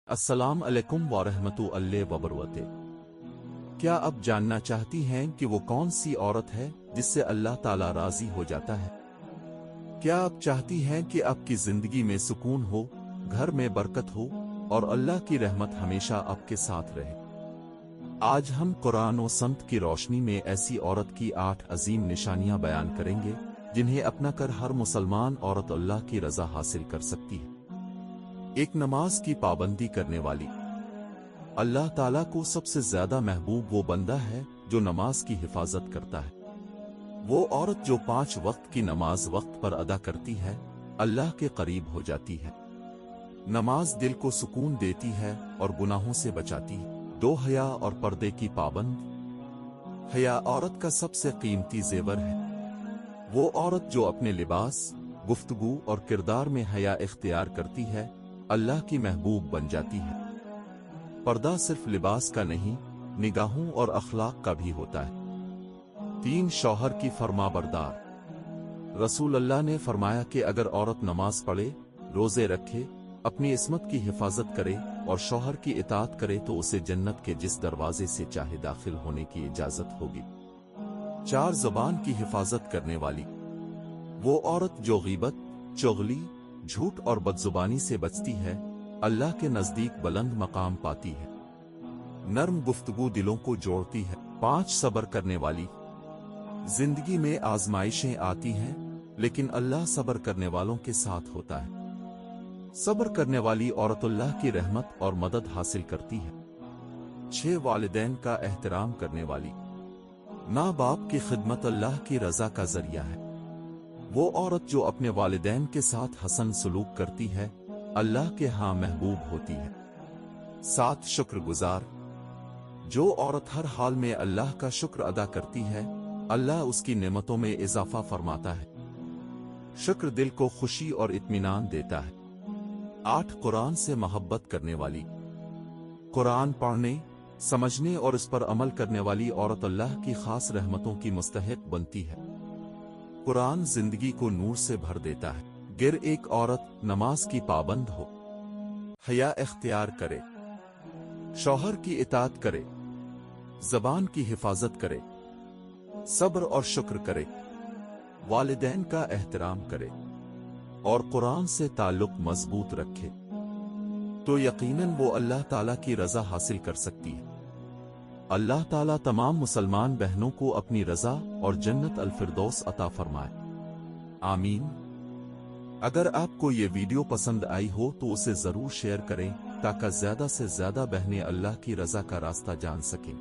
السلام علیکم ورحمۃ اللہ وبرکاتہ۔ کیا اب جاننا چاہتی ہیں کہ وہ کون سی عورت ہے جس سے اللہ تعالیٰ راضی ہو جاتا ہے؟ کیا آپ چاہتی ہیں کہ آپ کی زندگی میں سکون ہو، گھر میں برکت ہو اور اللہ کی رحمت ہمیشہ آپ کے ساتھ رہے؟ آج ہم قرآن و سنت کی روشنی میں ایسی عورت کی 8 عظیم نشانیاں بیان کریں گے جنہیں اپنا کر ہر مسلمان عورت اللہ کی رضا حاصل کر سکتی ہے۔ ایک، نماز کی پابندی کرنے والی۔ اللہ تعالیٰ کو سب سے زیادہ محبوب وہ بندہ ہے جو نماز کی حفاظت کرتا ہے۔ وہ عورت جو 5 وقت کی نماز وقت پر ادا کرتی ہے، اللہ کے قریب ہو جاتی ہے۔ نماز دل کو سکون دیتی ہے اور گناہوں سے بچاتی ہے۔ 2، حیا اور پردے کی پابند۔ حیا عورت کا سب سے قیمتی زیور ہے۔ وہ عورت جو اپنے لباس، گفتگو اور کردار میں حیا اختیار کرتی ہے، اللہ کی محبوب بن جاتی ہے۔ پردہ صرف لباس کا نہیں، نگاہوں اور اخلاق کا بھی ہوتا ہے۔ 3، شوہر کی فرما بردار۔ رسول اللہ نے فرمایا کہ اگر عورت نماز پڑھے، روزے رکھے، اپنی عصمت کی حفاظت کرے اور شوہر کی اطاعت کرے تو اسے جنت کے جس دروازے سے چاہے داخل ہونے کی اجازت ہوگی۔ 4، زبان کی حفاظت کرنے والی۔ وہ عورت جو غیبت، چغلی، جھوٹ اور بدزبانی سے بچتی ہے، اللہ کے نزدیک بلند مقام پاتی ہے۔ نرم گفتگو دلوں کو جوڑتی ہے۔ 5، صبر کرنے والی۔ زندگی میں آزمائشیں آتی ہیں، لیکن اللہ صبر کرنے والوں کے ساتھ ہوتا ہے۔ صبر کرنے والی عورت اللہ کی رحمت اور مدد حاصل کرتی ہے۔ 6، والدین کا احترام کرنے والی۔ ماں باپ کی خدمت اللہ کی رضا کا ذریعہ ہے۔ وہ عورت جو اپنے والدین کے ساتھ حسن سلوک کرتی ہے، اللہ کے ہاں محبوب ہوتی ہے۔ 7، شکر گزار۔ جو عورت ہر حال میں اللہ کا شکر ادا کرتی ہے، اللہ اس کی نعمتوں میں اضافہ فرماتا ہے۔ شکر دل کو خوشی اور اطمینان دیتا ہے۔ 8، قرآن سے محبت کرنے والی۔ قرآن پڑھنے، سمجھنے اور اس پر عمل کرنے والی عورت اللہ کی خاص رحمتوں کی مستحق بنتی ہے۔ قرآن زندگی کو نور سے بھر دیتا ہے۔ گر ایک عورت نماز کی پابند ہو، حیا اختیار کرے، شوہر کی اطاعت کرے، زبان کی حفاظت کرے، صبر اور شکر کرے، والدین کا احترام کرے اور قرآن سے تعلق مضبوط رکھے، تو یقیناً وہ اللہ تعالیٰ کی رضا حاصل کر سکتی ہے۔ اللہ تعالیٰ تمام مسلمان بہنوں کو اپنی رضا اور جنت الفردوس عطا فرمائے، آمین۔ اگر آپ کو یہ ویڈیو پسند آئی ہو تو اسے ضرور شیئر کریں تاکہ زیادہ سے زیادہ بہنیں اللہ کی رضا کا راستہ جان سکیں۔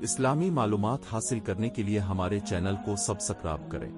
اسلامی معلومات حاصل کرنے کے لیے ہمارے چینل کو سبسکرائب کریں۔